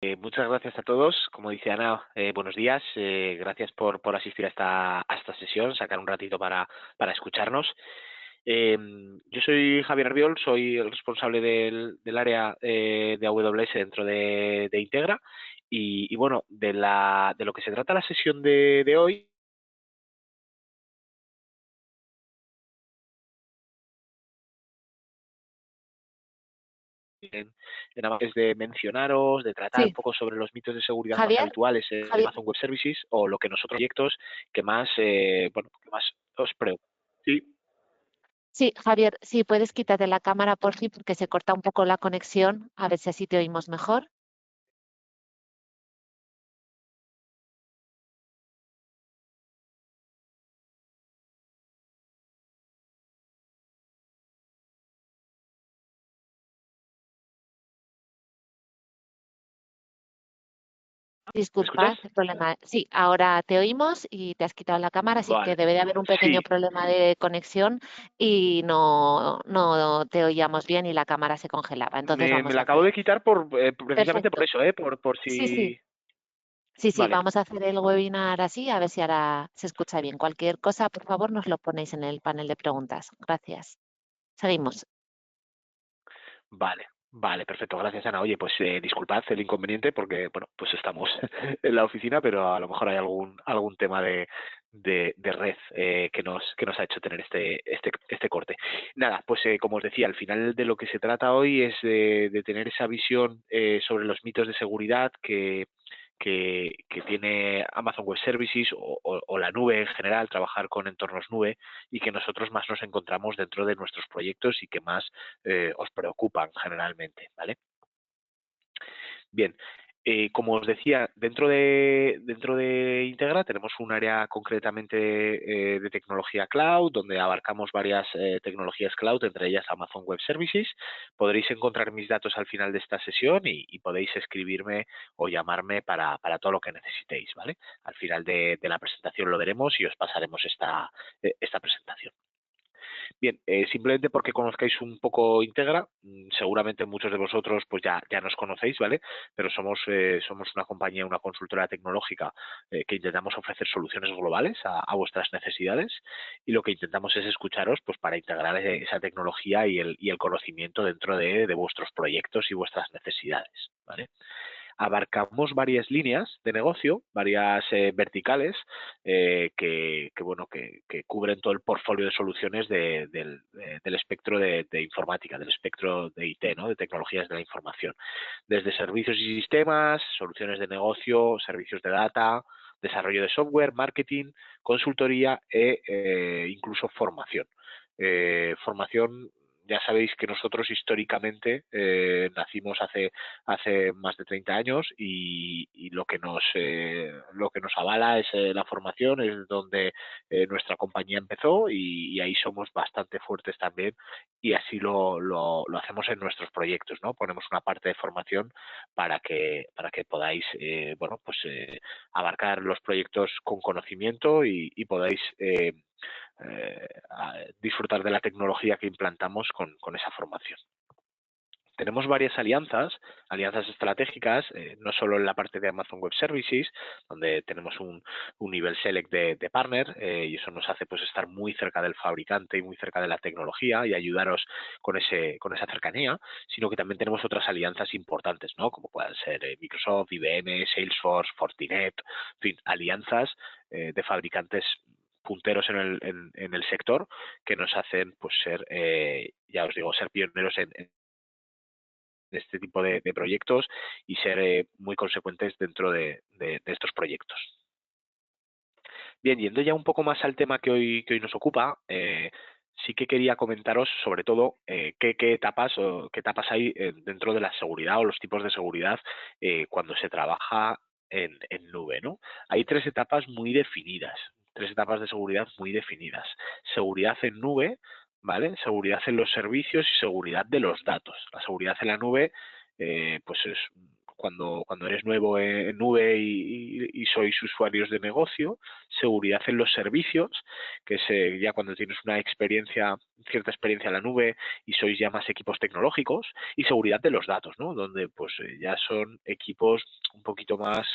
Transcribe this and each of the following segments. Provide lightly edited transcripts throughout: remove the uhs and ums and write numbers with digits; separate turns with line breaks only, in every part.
Muchas gracias a todos. Como dice Ana, buenos días. Gracias por asistir a esta sesión, sacar un ratito para escucharnos. Yo soy Javier Arbiol, soy el responsable del área de AWS dentro de Integra. Y bueno, de lo que se trata la sesión de hoy, en es de mencionaros, de tratar un
Sí,
poco sobre los mitos de seguridad más
Javier,
habituales en
Javier,
Amazon Web Services o lo que nosotros proyectos que más, que más os preocupan. Sí,
sí, Javier, sí, puedes quitarte la cámara por fin porque se corta un poco la conexión, a ver si así te oímos mejor.
¿me escuchas?
Disculpad, el problema. Sí, ahora te oímos y te has quitado la cámara, así que
Vale,
debe de haber un pequeño
sí,
problema de conexión y no te oíamos bien y la cámara se congelaba. Entonces
me
vamos
la
a
acabo
hacer.
de quitar precisamente por
Perfecto.
eso, por
Sí, sí,
si...
sí, sí,
Vale,
vamos a hacer el webinar así, a ver si ahora se escucha bien. Cualquier cosa, por favor, nos lo ponéis en el panel de preguntas. Gracias. Seguimos.
vale, vale, perfecto, gracias Ana. Oye, pues disculpad el inconveniente porque, bueno, pues estamos en la oficina, pero a lo mejor hay algún tema de red que nos ha hecho tener este corte. Nada, pues como os decía, al final de lo que se trata hoy es de tener esa visión sobre los mitos de seguridad que tiene Amazon Web Services o la nube en general, trabajar con entornos nube y que nosotros más nos encontramos dentro de nuestros proyectos y que más os preocupan generalmente, ¿vale? Bien, como os decía, dentro de Integra tenemos un área concretamente de tecnología cloud, donde abarcamos varias tecnologías cloud, entre ellas Amazon Web Services. Podréis encontrar mis datos al final de esta sesión y podéis escribirme o llamarme para todo lo que necesitéis, ¿vale? Al final de la presentación lo veremos y os pasaremos esta presentación. Bien, simplemente porque conozcáis un poco Integra, seguramente muchos de vosotros pues ya nos conocéis, ¿vale? Pero somos una compañía, una consultora tecnológica que intentamos ofrecer soluciones globales a vuestras necesidades y lo que intentamos es escucharos pues para integrar esa tecnología y el conocimiento dentro de vuestros proyectos y vuestras necesidades, ¿vale? Abarcamos varias líneas de negocio, varias verticales bueno, que cubren todo el portfolio de soluciones del espectro de informática, del espectro de IT, ¿no? De tecnologías de la información. Desde servicios y sistemas, soluciones de negocio, servicios de data, desarrollo de software, marketing, consultoría incluso formación. Formación, ya sabéis que nosotros históricamente nacimos hace más de 30 años y lo que nos avala es la formación, es donde nuestra compañía empezó y ahí somos bastante fuertes también y así lo hacemos en nuestros proyectos, ¿no? Ponemos una parte de formación para que podáis, bueno, pues abarcar los proyectos con conocimiento y podáis disfrutar de la tecnología que implantamos con esa formación. Tenemos varias alianzas estratégicas, no solo en la parte de Amazon Web Services, donde tenemos un nivel select de partner, y eso nos hace pues estar muy cerca del fabricante y muy cerca de la tecnología y ayudaros con esa cercanía, sino que también tenemos otras alianzas importantes, ¿no? Como puedan ser Microsoft, IBM, Salesforce, Fortinet, en fin, alianzas de fabricantes punteros en el sector que nos hacen pues ser, ya os digo, ser pioneros en este tipo de proyectos y ser muy consecuentes dentro de estos proyectos. Bien, yendo ya un poco más al tema que hoy nos ocupa, sí que quería comentaros sobre todo qué etapas hay dentro de la seguridad o los tipos de seguridad cuando se trabaja en nube, ¿no? Hay tres etapas de seguridad muy definidas. Seguridad en nube, ¿vale? Seguridad en los servicios y seguridad de los datos. La seguridad en la nube, pues es cuando eres nuevo en nube y sois usuarios de negocio, seguridad en los servicios, que es ya cuando tienes una cierta experiencia en la nube y sois ya más equipos tecnológicos, y seguridad de los datos, ¿no? Donde pues ya son equipos un poquito más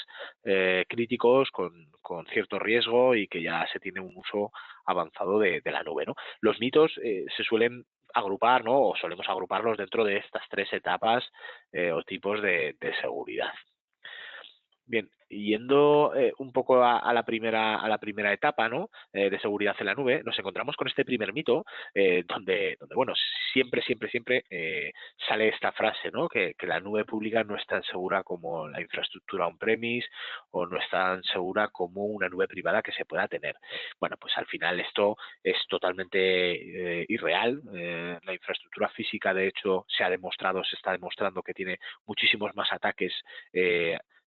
críticos, con cierto riesgo y que ya se tiene un uso avanzado de la nube, ¿no? Los mitos se suelen agrupar, ¿no? O solemos agruparlos dentro de estas 3 etapas o tipos de seguridad. Bien, yendo un poco a la primera etapa, ¿no? De seguridad en la nube, nos encontramos con este primer mito, donde, bueno, siempre sale esta frase, ¿no? Que la nube pública no es tan segura como la infraestructura on-premise o no es tan segura como una nube privada que se pueda tener. Bueno, pues al final esto es totalmente irreal. La infraestructura física, de hecho, se está demostrando que tiene muchísimos más ataques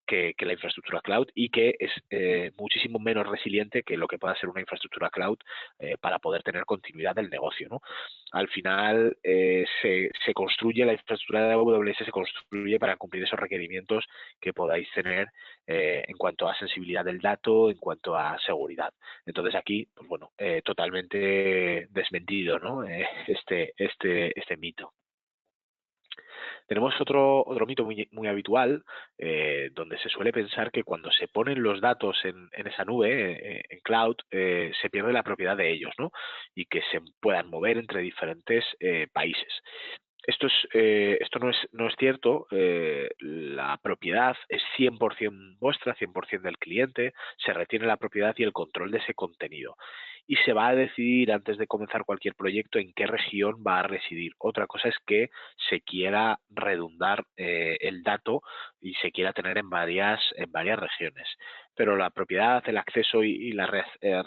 que la infraestructura cloud y que es muchísimo menos resiliente que lo que pueda ser una infraestructura cloud para poder tener continuidad del negocio, ¿no? Al final se construye, la infraestructura de AWS se construye para cumplir esos requerimientos que podáis tener en cuanto a sensibilidad del dato, en cuanto a seguridad. Entonces aquí, pues bueno, totalmente desmentido, ¿no? Este mito. Tenemos otro mito muy habitual, donde se suele pensar que cuando se ponen los datos en esa nube, en cloud, se pierde la propiedad de ellos, ¿no? Y que se puedan mover entre diferentes países. Esto no es cierto. La propiedad es 100% vuestra, 100% del cliente. Se retiene la propiedad y el control de ese contenido. Y se va a decidir antes de comenzar cualquier proyecto en qué región va a residir. Otra cosa es que se quiera redundar el dato y se quiera tener en varias regiones. Pero la propiedad, el acceso y la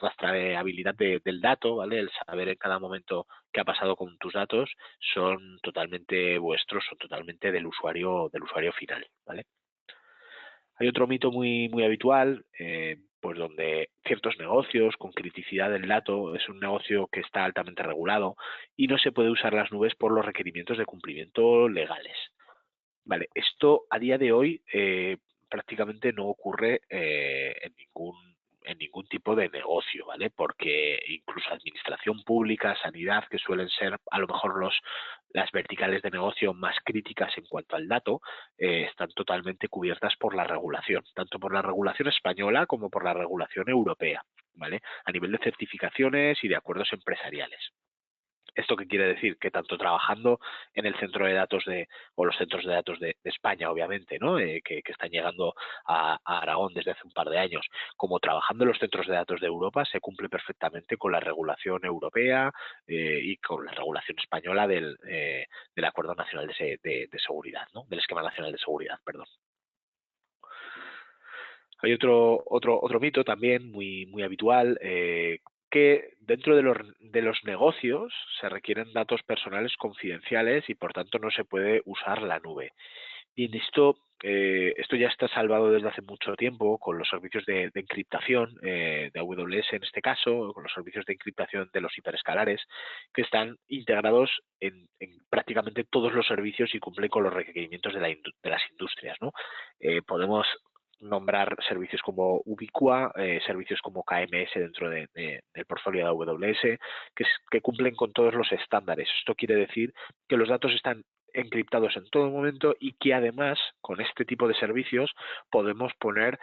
rastreabilidad del dato, ¿vale? El saber en cada momento qué ha pasado con tus datos, son totalmente vuestros, son totalmente del usuario final, ¿vale? Hay otro mito muy habitual, pues donde ciertos negocios con criticidad del dato es un negocio que está altamente regulado y no se puede usar las nubes por los requerimientos de cumplimiento legales. Vale, esto a día de hoy prácticamente no ocurre en ningún tipo de negocio, ¿vale? Porque incluso administración pública, sanidad, que suelen ser a lo mejor las verticales de negocio más críticas en cuanto al dato, están totalmente cubiertas por la regulación, tanto por la regulación española como por la regulación europea, ¿vale? A nivel de certificaciones y de acuerdos empresariales. ¿Esto qué quiere decir? Que tanto trabajando en el centro de datos o los centros de datos de España, obviamente, ¿no? Que están llegando a Aragón desde hace un par de años, como trabajando en los centros de datos de Europa, se cumple perfectamente con la regulación europea y con la regulación española del Acuerdo Nacional de Seguridad, ¿no? Del Esquema Nacional de Seguridad, perdón. Hay otro mito también muy habitual, que dentro de los negocios se requieren datos personales confidenciales y por tanto no se puede usar la nube. Y en esto ya está salvado desde hace mucho tiempo con los servicios de encriptación de AWS en este caso, con los servicios de encriptación de los hiperescalares, que están integrados en prácticamente todos los servicios y cumplen con los requerimientos de las industrias, ¿no? Podemos nombrar servicios como Ubiqua, servicios como KMS dentro del portfolio de AWS, que cumplen con todos los estándares. Esto quiere decir que los datos están encriptados en todo momento y que además con este tipo de servicios podemos poner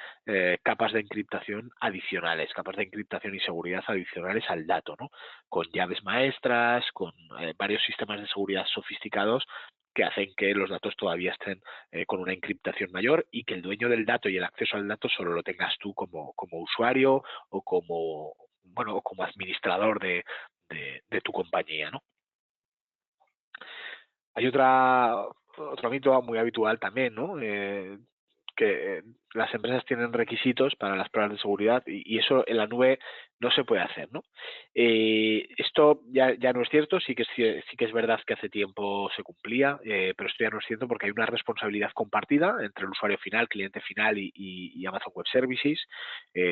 capas de encriptación adicionales, capas de encriptación y seguridad adicionales al dato, ¿no? Con llaves maestras, con varios sistemas de seguridad sofisticados que hacen que los datos todavía estén con una encriptación mayor y que el dueño del dato y el acceso al dato solo lo tengas tú como usuario o como administrador de tu compañía, ¿no? Hay otro mito muy habitual también, ¿no? Que las empresas tienen requisitos para las pruebas de seguridad y eso en la nube no se puede hacer, ¿no? Esto ya no es cierto, sí que es verdad que hace tiempo se cumplía, pero esto ya no es cierto porque hay una responsabilidad compartida entre el usuario final, cliente final y Amazon Web Services,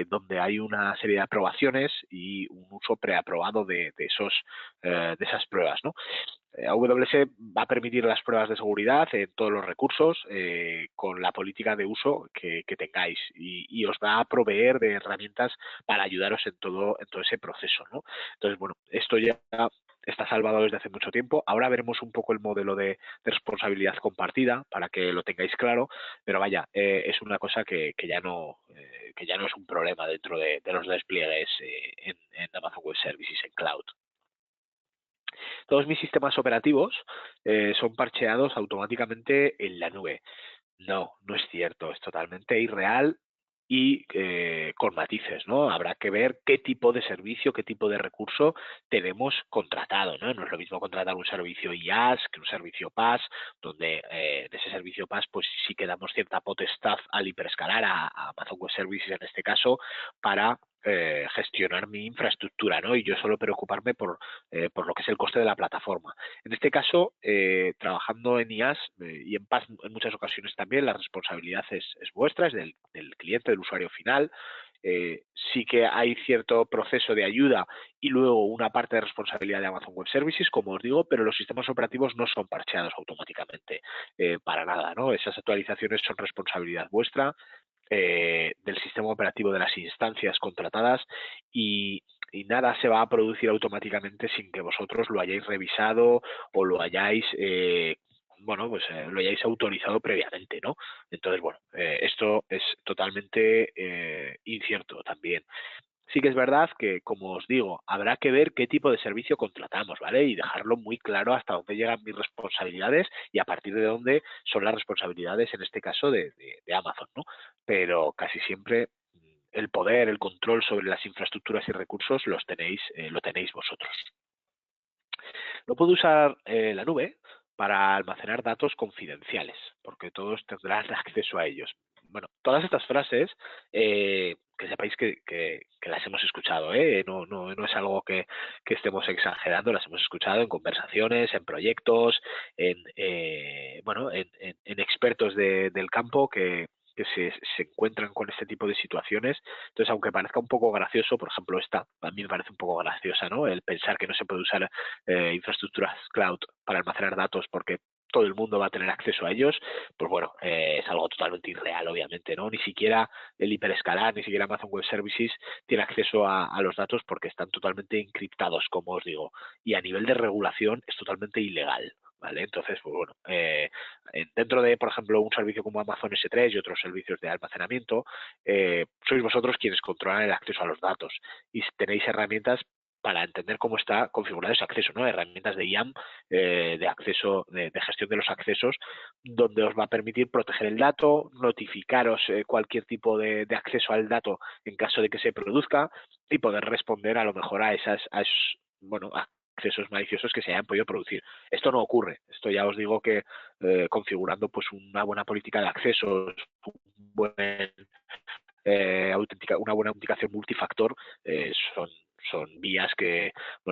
donde hay una serie de aprobaciones y un uso preaprobado de esas pruebas, ¿no? AWS va a permitir las pruebas de seguridad en todos los recursos con la política de uso que tengáis y os va a proveer de herramientas para ayudaros en todo ese proceso, ¿no? Entonces, bueno, esto ya está salvado desde hace mucho tiempo. Ahora veremos un poco el modelo de responsabilidad compartida para que lo tengáis claro, pero vaya, es una cosa que ya no es un problema dentro de los despliegues en Amazon Web Services en cloud. Todos mis sistemas operativos son parcheados automáticamente en la nube. No, no es cierto, es totalmente irreal y con matices, ¿no? Habrá que ver qué tipo de servicio, qué tipo de recurso tenemos contratado, ¿no? No es lo mismo contratar un servicio IaaS que un servicio PaaS, donde en ese servicio PaaS pues sí que damos cierta potestad al hiperescalar, a Amazon Web Services en este caso, para gestionar mi infraestructura, ¿no? Y yo solo preocuparme por lo que es el coste de la plataforma. En este caso, trabajando en IaaS y en PaaS en muchas ocasiones también, la responsabilidad es vuestra, es del cliente, del usuario final. Sí que hay cierto proceso de ayuda y luego una parte de responsabilidad de Amazon Web Services, como os digo, pero los sistemas operativos no son parcheados automáticamente, para nada, ¿no? Esas actualizaciones son responsabilidad vuestra, del sistema operativo de las instancias contratadas y nada se va a producir automáticamente sin que vosotros lo hayáis revisado o lo hayáis lo hayáis autorizado previamente, ¿no? Entonces, bueno, esto es totalmente incierto también. Sí que es verdad que, como os digo, habrá que ver qué tipo de servicio contratamos, ¿vale? Y dejarlo muy claro hasta dónde llegan mis responsabilidades y a partir de dónde son las responsabilidades, en este caso, de Amazon, ¿no? Pero casi siempre el poder, el control sobre las infraestructuras y recursos lo tenéis vosotros. No puedo usar la nube para almacenar datos confidenciales, porque todos tendrán acceso a ellos. Bueno, todas estas frases, que sepáis que las hemos escuchado, no es algo que estemos exagerando, las hemos escuchado en conversaciones, en proyectos, en expertos del campo que se encuentran con este tipo de situaciones. Entonces, aunque parezca un poco gracioso, por ejemplo, a mí me parece un poco graciosa, ¿no? El pensar que no se puede usar infraestructuras cloud para almacenar datos porque todo el mundo va a tener acceso a ellos, pues bueno, es algo totalmente irreal, obviamente, ¿no? Ni siquiera el hiperescalar, ni siquiera Amazon Web Services tiene acceso a los datos porque están totalmente encriptados, como os digo, y a nivel de regulación es totalmente ilegal. ¿Vale? Entonces, pues bueno, dentro de, por ejemplo, un servicio como Amazon S3 y otros servicios de almacenamiento, sois vosotros quienes controlan el acceso a los datos y tenéis herramientas para entender cómo está configurado ese acceso, ¿no? Herramientas de IAM, de acceso, de gestión de los accesos, donde os va a permitir proteger el dato, notificaros cualquier tipo de acceso al dato en caso de que se produzca y poder responder a lo mejor a esos accesos maliciosos que se hayan podido producir. Esto no ocurre. Esto ya os digo que configurando pues una buena política de accesos, una buena autenticación multifactor, son vías que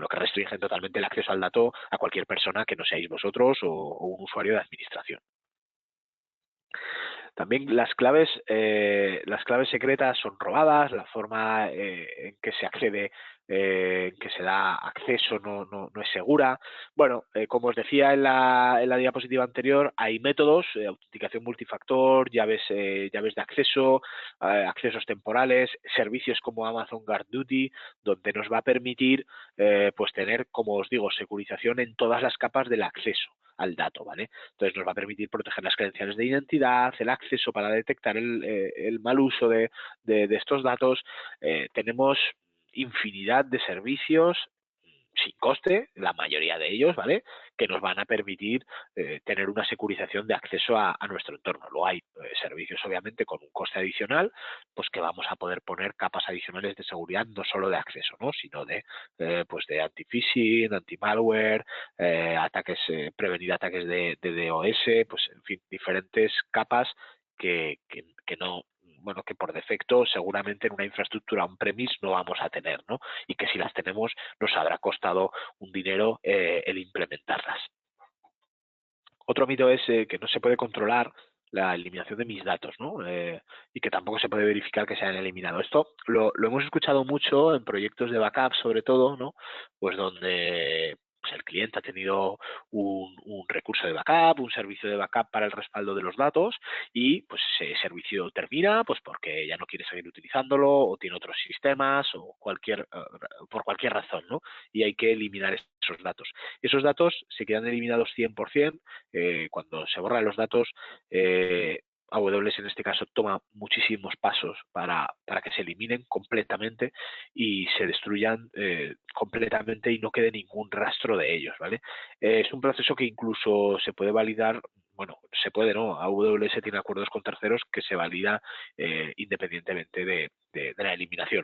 restringen totalmente el acceso al dato a cualquier persona que no seáis vosotros o un usuario de administración. También las claves secretas son robadas, la forma en que se accede, en que se da acceso no es segura. Bueno, como os decía en la diapositiva anterior, hay métodos, autenticación multifactor, llaves de acceso, accesos temporales, servicios como Amazon Guard Duty, donde nos va a permitir pues tener, como os digo, securización en todas las capas del acceso al dato, ¿vale? Entonces nos va a permitir proteger las credenciales de identidad, el acceso para detectar el mal uso de estos datos. Tenemos infinidad de servicios sin coste, la mayoría de ellos, ¿vale? Que nos van a permitir tener una securización de acceso a nuestro entorno. Luego hay servicios, obviamente, con un coste adicional, pues que vamos a poder poner capas adicionales de seguridad, no solo de acceso, ¿no? Sino de anti-phishing, anti-malware, prevenir ataques de DOS, pues en fin, diferentes capas que por defecto seguramente en una infraestructura on-premise no vamos a tener, ¿no? Y que si las tenemos nos habrá costado un dinero el implementarlas. Otro mito es que no se puede controlar la eliminación de mis datos, ¿no? Y que tampoco se puede verificar que se hayan eliminado. Esto lo hemos escuchado mucho en proyectos de backup, sobre todo, ¿no? Pues donde pues el cliente ha tenido un recurso de backup, un servicio de backup para el respaldo de los datos y pues ese servicio termina pues porque ya no quiere seguir utilizándolo o tiene otros sistemas o por cualquier razón, ¿no? Y hay que eliminar esos datos. Esos datos se quedan eliminados 100%. Cuando se borran los datos, AWS en este caso toma muchísimos pasos para que se eliminen completamente y se destruyan completamente y no quede ningún rastro de ellos, ¿vale? Es un proceso que incluso se puede validar, bueno, se puede, ¿no? AWS tiene acuerdos con terceros que se valida independientemente de la eliminación.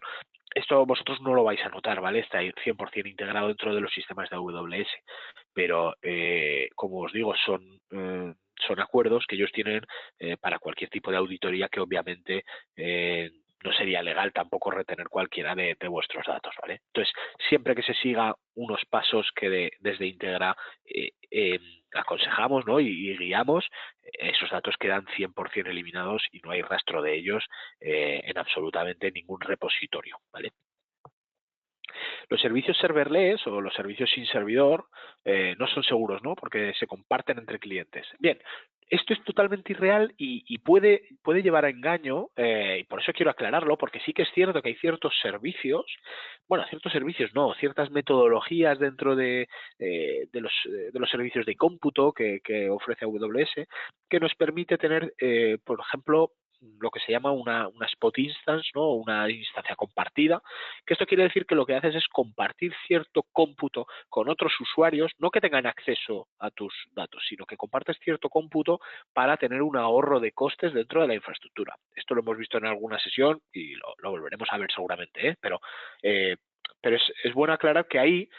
Esto vosotros no lo vais a notar, ¿vale? Está 100% integrado dentro de los sistemas de AWS, pero como os digo, son acuerdos que ellos tienen para cualquier tipo de auditoría que obviamente no sería legal tampoco retener cualquiera de vuestros datos, ¿vale? Entonces, siempre que se siga unos pasos que desde Integra aconsejamos, ¿no? y guiamos, esos datos quedan 100% eliminados y no hay rastro de ellos en absolutamente ningún repositorio, ¿vale? Los servicios serverless o los servicios sin servidor no son seguros, ¿no? Porque se comparten entre clientes. Bien, esto es totalmente irreal y puede llevar a engaño, y por eso quiero aclararlo, porque sí que es cierto que hay ciertos servicios, bueno, ciertos servicios no, ciertas metodologías dentro de los servicios de cómputo que ofrece AWS, que nos permite tener, por ejemplo, lo que se llama una spot instance, ¿no? Una instancia compartida, que esto quiere decir que lo que haces es compartir cierto cómputo con otros usuarios, no que tengan acceso a tus datos, sino que compartes cierto cómputo para tener un ahorro de costes dentro de la infraestructura. Esto lo hemos visto en alguna sesión y lo volveremos a ver seguramente, eh, pero es bueno aclarar que ahí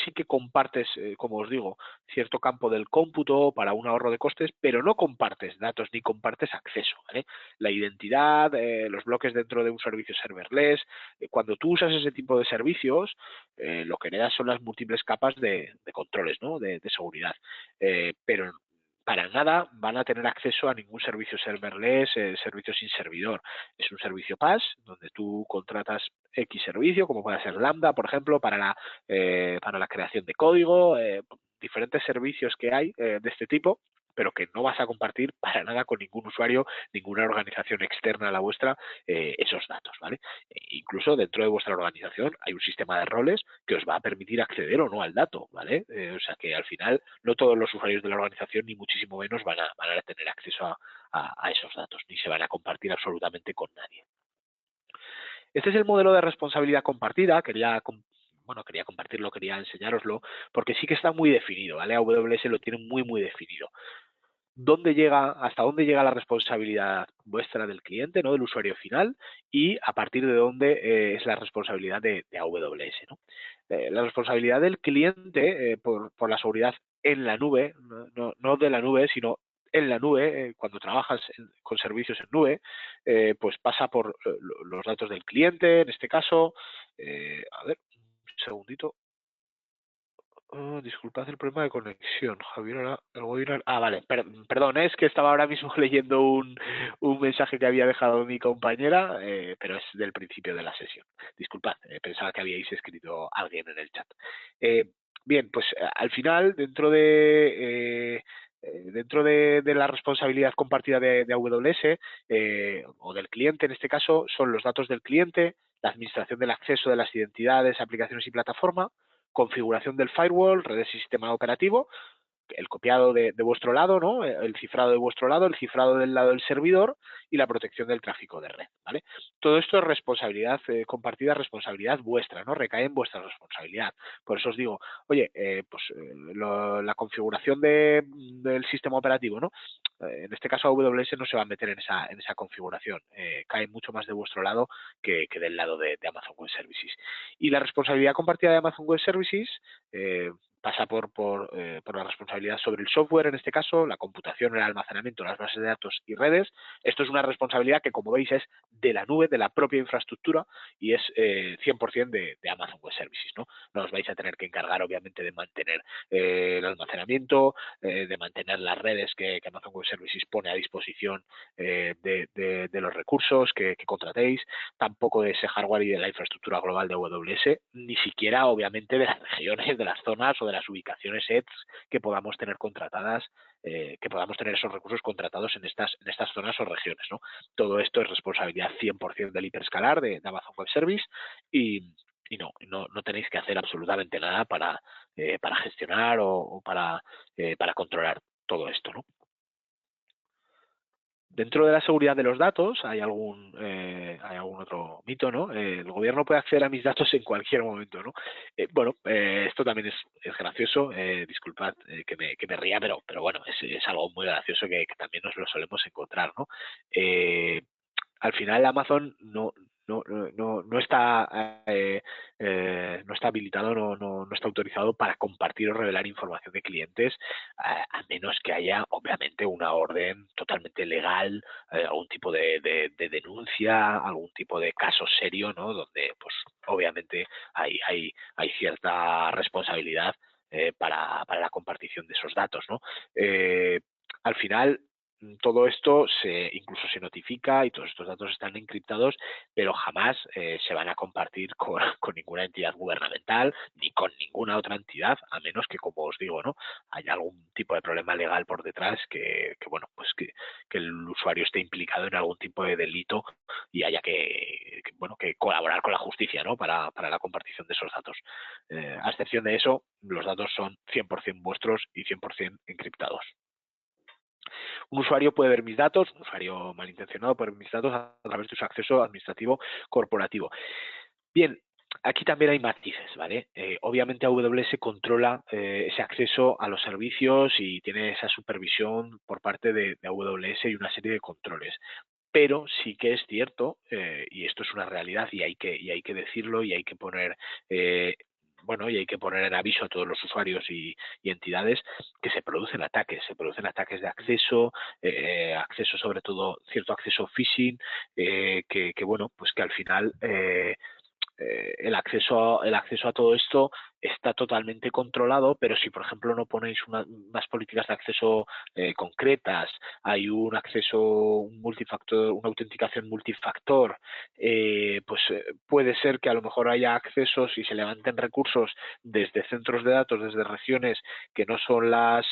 sí que compartes, como os digo, cierto campo del cómputo para un ahorro de costes, pero no compartes datos ni compartes acceso, ¿vale? La identidad, los bloques dentro de un servicio serverless, cuando tú usas ese tipo de servicios, lo que le das son las múltiples capas de controles, ¿no? de seguridad. Pero para nada van a tener acceso a ningún servicio serverless, servicio sin servidor. Es un servicio PaaS donde tú contratas X servicio, como puede ser Lambda, por ejemplo, para la creación de código, diferentes servicios que hay de este tipo, pero que no vas a compartir para nada con ningún usuario, ninguna organización externa a la vuestra, esos datos, ¿vale? Incluso dentro de vuestra organización hay un sistema de roles que os va a permitir acceder o no al dato, ¿vale? O sea que al final no todos los usuarios de la organización, ni muchísimo menos, van a tener acceso a esos datos, ni se van a compartir absolutamente con nadie. Este es el modelo de responsabilidad compartida. Quería compartirlo, quería enseñároslo, porque sí que está muy definido, ¿vale? AWS lo tiene muy definido. Hasta dónde llega la responsabilidad vuestra del cliente, ¿no? Del usuario final, y a partir de dónde es la responsabilidad de AWS, ¿no? La responsabilidad del cliente por la seguridad en la nube, no de la nube, sino en la nube, cuando trabajas con servicios en nube, pues pasa por los datos del cliente, en este caso. A ver, un segundito. Disculpad el problema de conexión, Javier. Ahora el webinar. Vale, perdón, es que estaba ahora mismo leyendo un mensaje que había dejado mi compañera, pero es del principio de la sesión. Disculpad, pensaba que habíais escrito alguien en el chat. Bien, pues al final, dentro de la responsabilidad compartida de AWS o del cliente, en este caso, son los datos del cliente, la administración del acceso de las identidades, aplicaciones y plataforma, configuración del firewall, redes y sistema operativo, el copiado de vuestro lado, ¿no? El cifrado de vuestro lado, el cifrado del lado del servidor y la protección del tráfico de red, ¿vale? Todo esto es responsabilidad compartida, responsabilidad vuestra, ¿no? Recae en vuestra responsabilidad. Por eso os digo, oye, la configuración del sistema operativo, ¿no? En este caso AWS no se va a meter en esa configuración, cae mucho más de vuestro lado que del lado de Amazon Web Services. Y la responsabilidad compartida de Amazon Web Services pasa por la responsabilidad sobre el software, en este caso, la computación, el almacenamiento, las bases de datos y redes. Esto es una responsabilidad que, como veis, es de la nube, de la propia infraestructura y es 100% de Amazon Web Services, ¿no? No os vais a tener que encargar, obviamente, de mantener el almacenamiento, de mantener las redes que Amazon Web Services pone a disposición de los recursos que contratéis, tampoco de ese hardware y de la infraestructura global de AWS, ni siquiera, obviamente, de las regiones, de las zonas o de las ubicaciones EDS que podamos tener contratadas, que podamos tener esos recursos contratados en estas zonas o regiones, ¿no? Todo esto es responsabilidad 100% del hiperescalar de Amazon Web Service y no tenéis que hacer absolutamente nada para gestionar o para controlar todo esto, ¿no? Dentro de la seguridad de los datos hay algún otro mito, ¿no? El gobierno puede acceder a mis datos en cualquier momento, ¿no? Esto también es gracioso. Disculpad que me ría, pero bueno, es algo muy gracioso que también nos lo solemos encontrar, ¿no? Al final Amazon no está no está habilitado, no está autorizado para compartir o revelar información de clientes, a menos que haya obviamente una orden totalmente legal, algún tipo de denuncia, algún tipo de caso serio, ¿no? Donde pues obviamente hay cierta responsabilidad para la compartición de esos datos, ¿no? Al final todo esto incluso se notifica y todos estos datos están encriptados, pero jamás se van a compartir con ninguna entidad gubernamental ni con ninguna otra entidad, a menos que, como os digo, ¿no?, haya algún tipo de problema legal por detrás que el usuario esté implicado en algún tipo de delito y haya que colaborar con la justicia, ¿no?, para la compartición de esos datos. A excepción de eso, los datos son 100% vuestros y 100% encriptados. Un usuario puede ver mis datos, un usuario malintencionado puede ver mis datos a través de su acceso administrativo corporativo. Bien, aquí también hay matices, ¿vale? Obviamente AWS controla ese acceso a los servicios y tiene esa supervisión por parte de AWS y una serie de controles. Pero sí que es cierto, y esto es una realidad y hay que decirlo y hay que poner en aviso a todos los usuarios y entidades que se producen ataques de acceso, acceso sobre todo, cierto acceso phishing, que al final el acceso a todo esto está totalmente controlado, pero si por ejemplo no ponéis unas políticas de acceso concretas, hay un acceso multifactor, una autenticación multifactor, puede ser que a lo mejor haya accesos y se levanten recursos desde centros de datos, desde regiones que no son las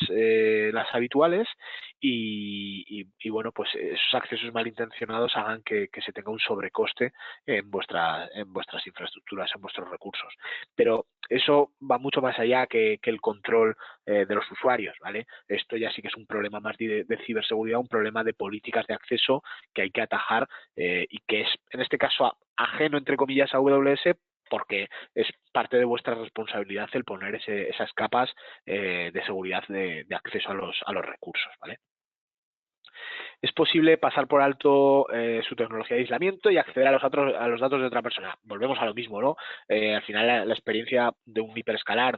habituales y bueno, pues esos accesos malintencionados hagan que se tenga un sobrecoste en vuestras infraestructuras, en vuestros recursos. Pero eso va mucho más allá que el control de los usuarios, ¿vale? Esto ya sí que es un problema más de ciberseguridad, un problema de políticas de acceso que hay que atajar y que es, en este caso, ajeno, entre comillas, a AWS, porque es parte de vuestra responsabilidad el poner esas capas de seguridad de acceso a los recursos, ¿vale? Es posible pasar por alto su tecnología de aislamiento y acceder a los datos de otra persona. Volvemos a lo mismo, ¿no? Al final la experiencia de un hiperescalar,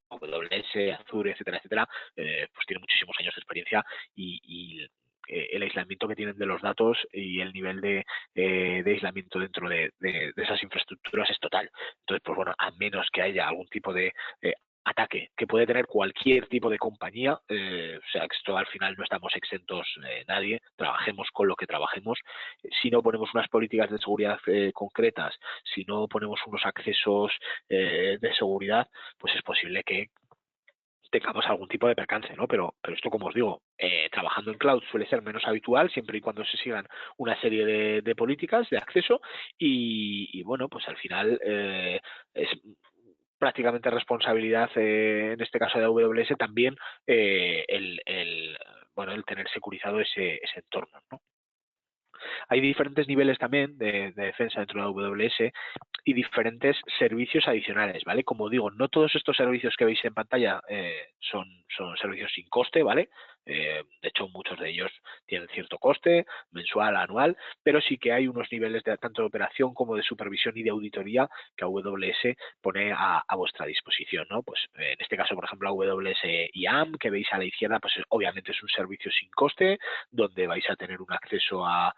AWS, Azure, etcétera, pues tiene muchísimos años de experiencia y el aislamiento que tienen de los datos y el nivel de aislamiento dentro de esas infraestructuras es total. Entonces, pues bueno, a menos que haya algún tipo de ataque que puede tener cualquier tipo de compañía, o sea, que esto al final no estamos exentos nadie, trabajemos con lo que trabajemos. Si no ponemos unas políticas de seguridad concretas, si no ponemos unos accesos de seguridad, pues es posible que tengamos algún tipo de percance, ¿no? Pero esto, como os digo, trabajando en cloud suele ser menos habitual siempre y cuando se sigan una serie de políticas de acceso y bueno, pues al final es prácticamente responsabilidad, en este caso de AWS, también el tener securizado ese entorno, ¿no? Hay diferentes niveles también de defensa dentro de AWS y diferentes servicios adicionales, ¿vale? Como digo, no todos estos servicios que veis en pantalla son servicios sin coste, ¿vale? De hecho, muchos de ellos tienen cierto coste mensual, anual, pero sí que hay unos niveles tanto de operación como de supervisión y de auditoría que AWS pone a vuestra disposición, ¿no? Pues en este caso, por ejemplo, AWS IAM, que veis a la izquierda, pues obviamente es un servicio sin coste, donde vais a tener un acceso a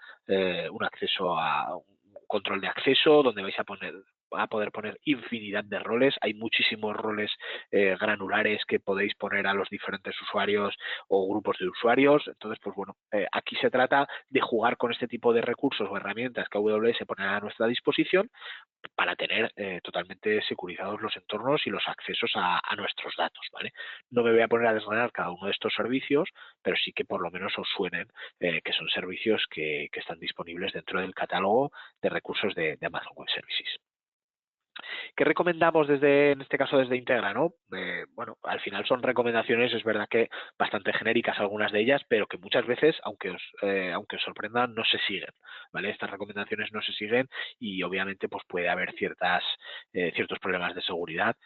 un control de acceso, donde vais a a poder poner infinidad de roles, hay muchísimos roles granulares que podéis poner a los diferentes usuarios o grupos de usuarios. Entonces, pues bueno, aquí se trata de jugar con este tipo de recursos o herramientas que AWS pone a nuestra disposición para tener totalmente securizados los entornos y los accesos a nuestros datos, ¿vale? No me voy a poner a desgranar cada uno de estos servicios, pero sí que por lo menos os suenen que son servicios que están disponibles dentro del catálogo de recursos de Amazon Web Services. ¿Qué recomendamos en este caso desde Integra, no? Bueno, al final son recomendaciones, es verdad que bastante genéricas algunas de ellas, pero que muchas veces, aunque os sorprendan, no se siguen, ¿vale? Estas recomendaciones no se siguen y obviamente pues puede haber ciertos problemas de seguridad,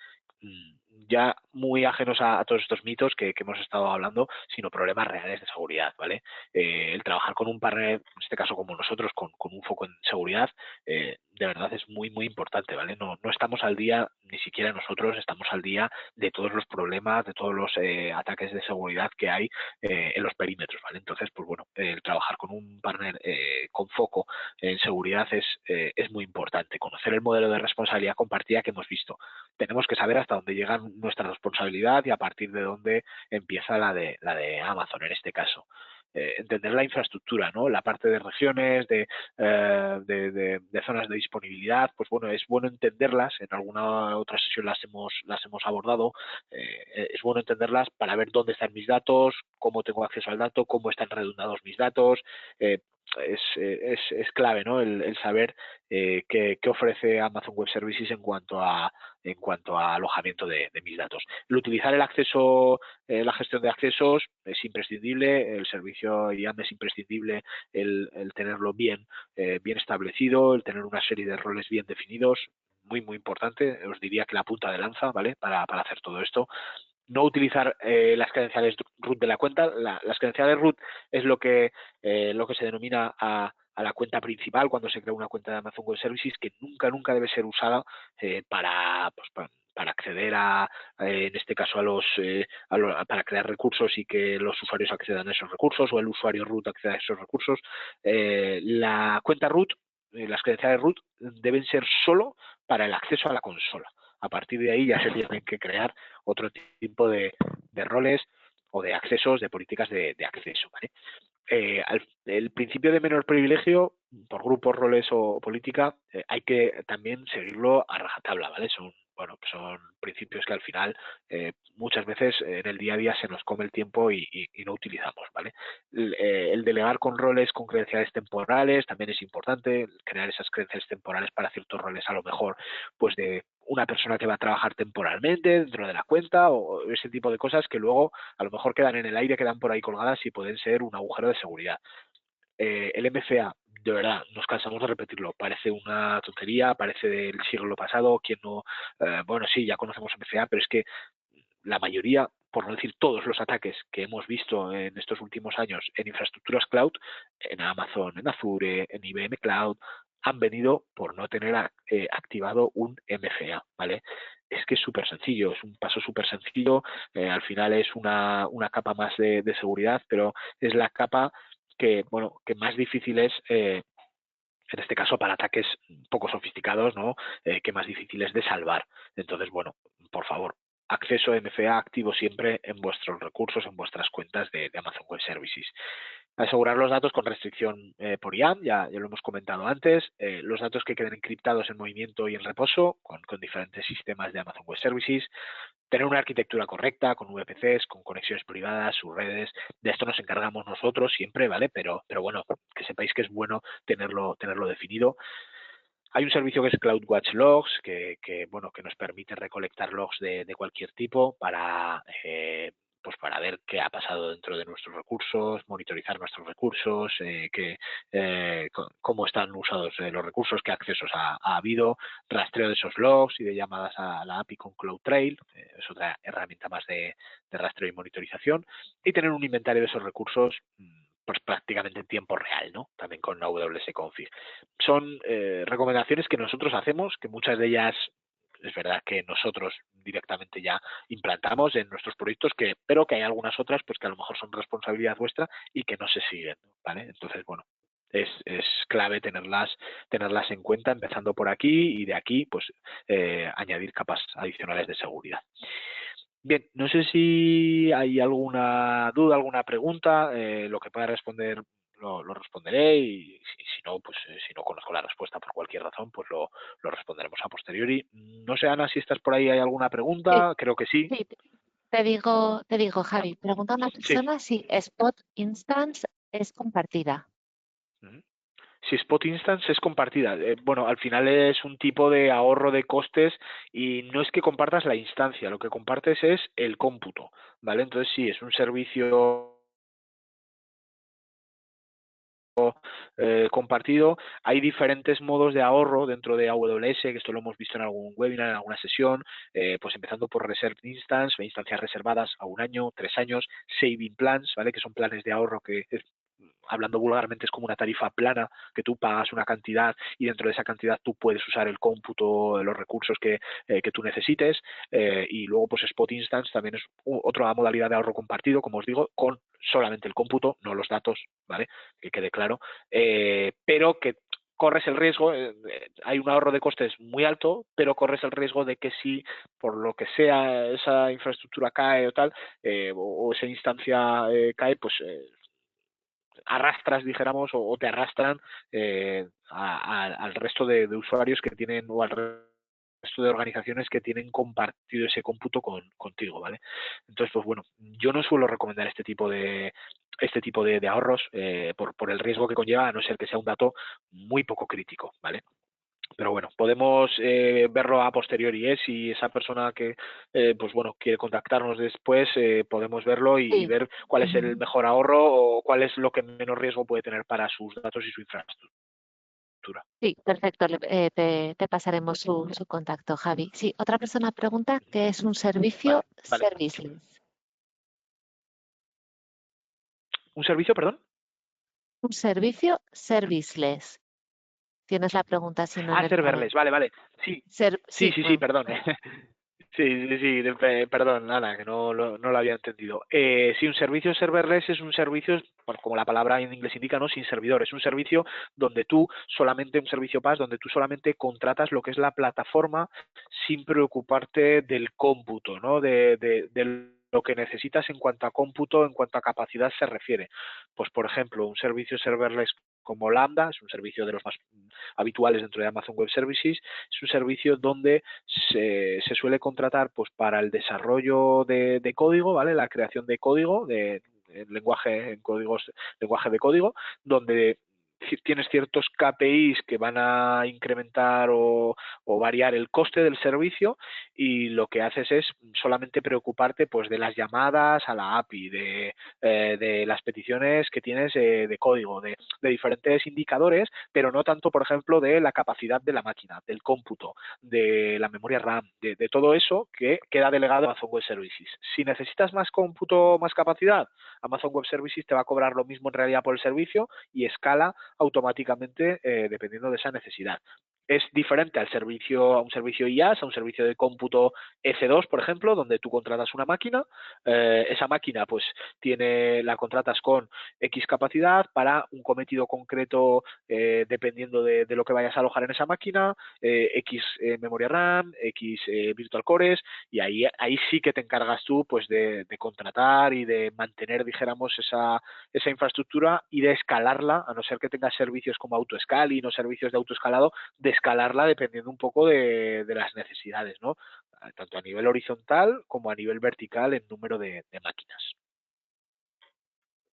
ya muy ajenos a todos estos mitos que hemos estado hablando, sino problemas reales de seguridad, ¿vale? El trabajar con un partner, en este caso como nosotros, con un foco en seguridad, de verdad es muy, muy importante, ¿vale? No estamos al día, ni siquiera nosotros estamos al día de todos los problemas, de todos los ataques de seguridad que hay en los perímetros, ¿vale? Entonces, pues bueno, el trabajar con un partner con foco en seguridad es muy importante. Conocer el modelo de responsabilidad compartida que hemos visto. Tenemos que saber hasta dónde llega nuestra responsabilidad y a partir de dónde empieza la de Amazon en este caso. Entender la infraestructura, ¿no? La parte de regiones, de zonas de disponibilidad, pues bueno, es bueno entenderlas. En alguna otra sesión las hemos abordado. Es bueno entenderlas para ver dónde están mis datos, cómo tengo acceso al dato, cómo están redundados mis datos. Es clave, ¿no? El saber qué ofrece Amazon Web Services en cuanto a alojamiento de mis datos. El utilizar el acceso, la gestión de accesos es imprescindible, el servicio IAM es imprescindible, el tenerlo bien establecido, el tener una serie de roles bien definidos, muy, muy importante. Os diría que la punta de lanza, ¿vale? Para hacer todo esto. No utilizar las credenciales root de la cuenta. Las credenciales root es lo que se denomina a la cuenta principal cuando se crea una cuenta de Amazon Web Services, que nunca debe ser usada para acceder en este caso para crear recursos y que los usuarios accedan a esos recursos o el usuario root acceda a esos recursos. La cuenta root, las credenciales root deben ser solo para el acceso a la consola. A partir de ahí ya se tienen que crear otro tipo de roles o de accesos, de políticas de acceso, ¿vale? El principio de menor privilegio, por grupos, roles o política, hay que también seguirlo a rajatabla, ¿vale? Son principios que al final muchas veces en el día a día se nos come el tiempo y no utilizamos, ¿vale? El delegar con roles con credenciales temporales también es importante, crear esas credenciales temporales para ciertos roles, a lo mejor pues de una persona que va a trabajar temporalmente dentro de la cuenta o ese tipo de cosas que luego a lo mejor quedan en el aire, quedan por ahí colgadas y pueden ser un agujero de seguridad. El MFA, de verdad, nos cansamos de repetirlo, parece una tontería, parece del siglo pasado, quien no, bueno, sí, ya conocemos MFA, pero es que la mayoría, por no decir todos los ataques que hemos visto en estos últimos años en infraestructuras cloud, en Amazon, en Azure, en IBM Cloud, han venido por no tener activado un MFA, ¿vale? Es que es súper sencillo, es un paso súper sencillo, al final es una capa más de seguridad, pero es la capa que más difícil es, en este caso para ataques poco sofisticados, ¿no? Que más difícil es de salvar. Entonces, bueno, por favor, acceso MFA activo siempre en vuestros recursos, en vuestras cuentas de Amazon Web Services. Asegurar los datos con restricción por IAM, ya lo hemos comentado antes, los datos que queden encriptados en movimiento y en reposo con diferentes sistemas de Amazon Web Services, tener una arquitectura correcta, con VPCs, con conexiones privadas, sus redes. De esto nos encargamos nosotros siempre, ¿vale? Pero bueno, que sepáis que es bueno tenerlo definido. Hay un servicio que es CloudWatch Logs, que nos permite recolectar logs de cualquier tipo para ver qué ha pasado dentro de nuestros recursos, monitorizar nuestros recursos, cómo están usados los recursos, qué accesos ha habido, rastreo de esos logs y de llamadas a la API con CloudTrail, es otra herramienta más de rastreo y monitorización, y tener un inventario de esos recursos pues prácticamente en tiempo real, ¿no? También con AWS Config. Son recomendaciones que nosotros hacemos, que muchas de ellas es verdad que nosotros directamente ya implantamos en nuestros proyectos, pero que hay algunas otras pues que a lo mejor son responsabilidad vuestra y que no se siguen, ¿vale? Entonces, bueno, es clave tenerlas en cuenta, empezando por aquí y de aquí pues añadir capas adicionales de seguridad. Bien, no sé si hay alguna duda, alguna pregunta, lo que pueda responder lo responderé y si no, pues si no conozco la respuesta por cualquier razón, pues lo responderemos a posteriori. No sé, Ana, si estás por ahí, ¿hay alguna
Sí,
pregunta? Creo que sí.
sí, te digo, Javi, pregunta a una
Sí.
persona si Spot Instance es compartida.
Ujú. Si Spot Instance es compartida, bueno, al final es un tipo de ahorro de costes y no es que compartas la instancia, lo que compartes es el cómputo, ¿vale? Entonces sí, es un servicio compartido. Hay diferentes modos de ahorro dentro de AWS, que esto lo hemos visto en algún webinar, en alguna sesión, pues empezando por Reserved Instance, instancias reservadas a 1 año, 3 años, Saving Plans, ¿vale? Que son planes de ahorro que hablando vulgarmente es como una tarifa plana, que tú pagas una cantidad y dentro de esa cantidad tú puedes usar el cómputo, los recursos que tú necesites, y luego pues Spot Instance también es otra modalidad de ahorro compartido, como os digo, con solamente el cómputo, no los datos, ¿vale? Que quede claro, pero que corres el riesgo, hay un ahorro de costes muy alto, pero corres el riesgo de que si por lo que sea esa infraestructura cae o tal, o esa instancia cae, pues arrastras, dijéramos, o te arrastran al resto de usuarios que tienen o al resto de organizaciones que tienen compartido ese cómputo contigo, ¿vale? Entonces, pues bueno, yo no suelo recomendar este tipo de ahorros por el riesgo que conlleva, a no ser que sea un dato muy poco crítico, ¿vale? Pero bueno, podemos verlo a posteriori, ¿eh? Si esa persona que, pues bueno, quiere contactarnos después, podemos verlo y
Sí,
ver cuál es el mejor ahorro o cuál es lo que menos riesgo puede tener para sus datos y su infraestructura.
sí, perfecto. Te pasaremos su contacto, Javi. Sí, otra persona pregunta qué es un
Vale,
servicio
vale.
serviceless.
¿Un servicio, perdón?
Un servicio serviceless. Tienes la pregunta sino en
Ah,
el panel.
serverless, vale, vale. Sí, sí,
Sí,
sí, sí, perdón. Sí, sí, sí, perdón, Ana, que no lo había entendido. Sí, un servicio serverless es un servicio, bueno, como la palabra en inglés indica, ¿no? Sin servidor. Es un servicio donde tú solamente, un servicio PaaS, donde tú solamente contratas lo que es la plataforma sin preocuparte del cómputo, ¿no? De lo que necesitas en cuanto a cómputo, en cuanto a capacidad se refiere. Pues, por ejemplo, un servicio serverless como Lambda, es un servicio de los más habituales dentro de Amazon Web Services, es un servicio donde se suele contratar pues para el desarrollo de código, ¿vale? La creación de código, de lenguaje en códigos, lenguaje de código, donde tienes ciertos KPIs que van a incrementar o variar el coste del servicio y lo que haces es solamente preocuparte pues de las llamadas a la API, de las peticiones que tienes de código, de diferentes indicadores, pero no tanto, por ejemplo, de la capacidad de la máquina, del cómputo, de la memoria RAM, de todo eso que queda delegado a Amazon Web Services. Si necesitas más cómputo, más capacidad, Amazon Web Services te va a cobrar lo mismo en realidad por el servicio y escala automáticamente dependiendo de esa necesidad. Es diferente a un servicio IaaS, a un servicio de cómputo EC2, por ejemplo, donde tú contratas una máquina, esa máquina pues la contratas con X capacidad para un cometido concreto dependiendo de lo que vayas a alojar en esa máquina, X memoria RAM, X virtual cores, y ahí sí que te encargas tú pues de contratar y de mantener, dijéramos, esa infraestructura y de escalarla, a no ser que tengas servicios como autoscaling o servicios de autoescalado, de escalarla dependiendo un poco de las necesidades, ¿no? Tanto a nivel horizontal como a nivel vertical en número de máquinas.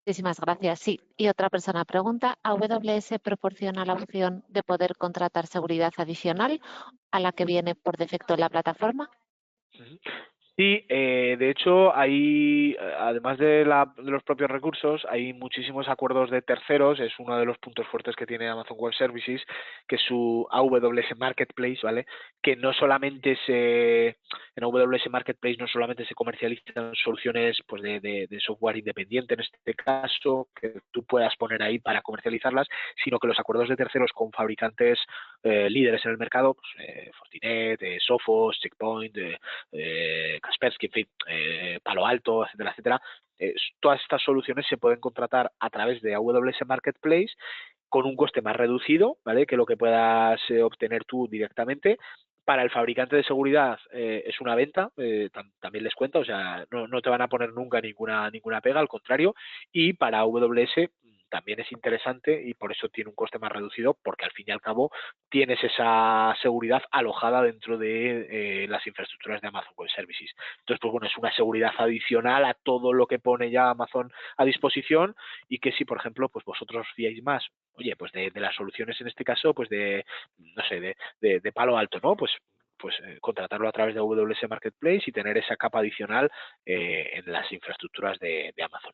Muchísimas gracias. Sí, y otra persona pregunta, ¿AWS proporciona la opción de poder contratar seguridad adicional a la que viene por defecto en la plataforma?
Sí, de hecho, además de los propios recursos, hay muchísimos acuerdos de terceros. Es uno de los puntos fuertes que tiene Amazon Web Services, que es su AWS Marketplace, ¿vale? Que no solamente en AWS Marketplace no solamente se comercializan soluciones pues de software independiente, en este caso, que tú puedas poner ahí para comercializarlas, sino que los acuerdos de terceros con fabricantes líderes en el mercado, pues, Fortinet, Sophos, Checkpoint, Kaspersky, en fin, Palo Alto, etcétera, etcétera. Todas estas soluciones se pueden contratar a través de AWS Marketplace con un coste más reducido, ¿vale? Que lo que puedas obtener tú directamente. Para el fabricante de seguridad es una venta, también les cuento, o sea, no te van a poner nunca ninguna pega, al contrario, y para AWS también es interesante y por eso tiene un coste más reducido, porque al fin y al cabo tienes esa seguridad alojada dentro de las infraestructuras de Amazon Web Services. Entonces, pues bueno, es una seguridad adicional a todo lo que pone ya Amazon a disposición y que si, por ejemplo, pues vosotros os fiáis más, oye, pues de las soluciones en este caso, pues no sé, de Palo Alto, ¿no? Pues contratarlo a través de AWS Marketplace y tener esa capa adicional en las infraestructuras de Amazon.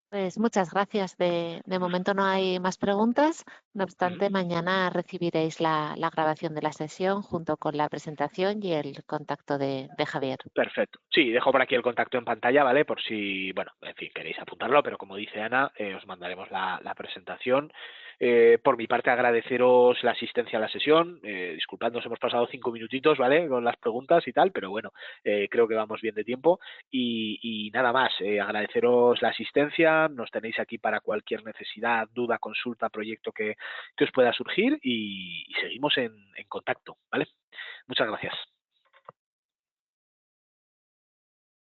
Pues muchas gracias. De momento no hay más preguntas. No
Ujú.
obstante, mañana recibiréis la grabación de la sesión junto con la presentación y el contacto de Javier.
Perfecto. Sí, dejo por aquí el contacto en pantalla, ¿vale? Por si, bueno, en fin, queréis apuntarlo, pero como dice Ana, os mandaremos la presentación. Por mi parte, agradeceros la asistencia a la sesión. Disculpad, nos hemos pasado 5 minutitos, ¿vale? Con las preguntas y tal, pero bueno, creo que vamos bien de tiempo. Y nada más, agradeceros la asistencia. Nos tenéis aquí para cualquier necesidad, duda, consulta, proyecto que os pueda surgir y seguimos en contacto, ¿vale? Muchas gracias.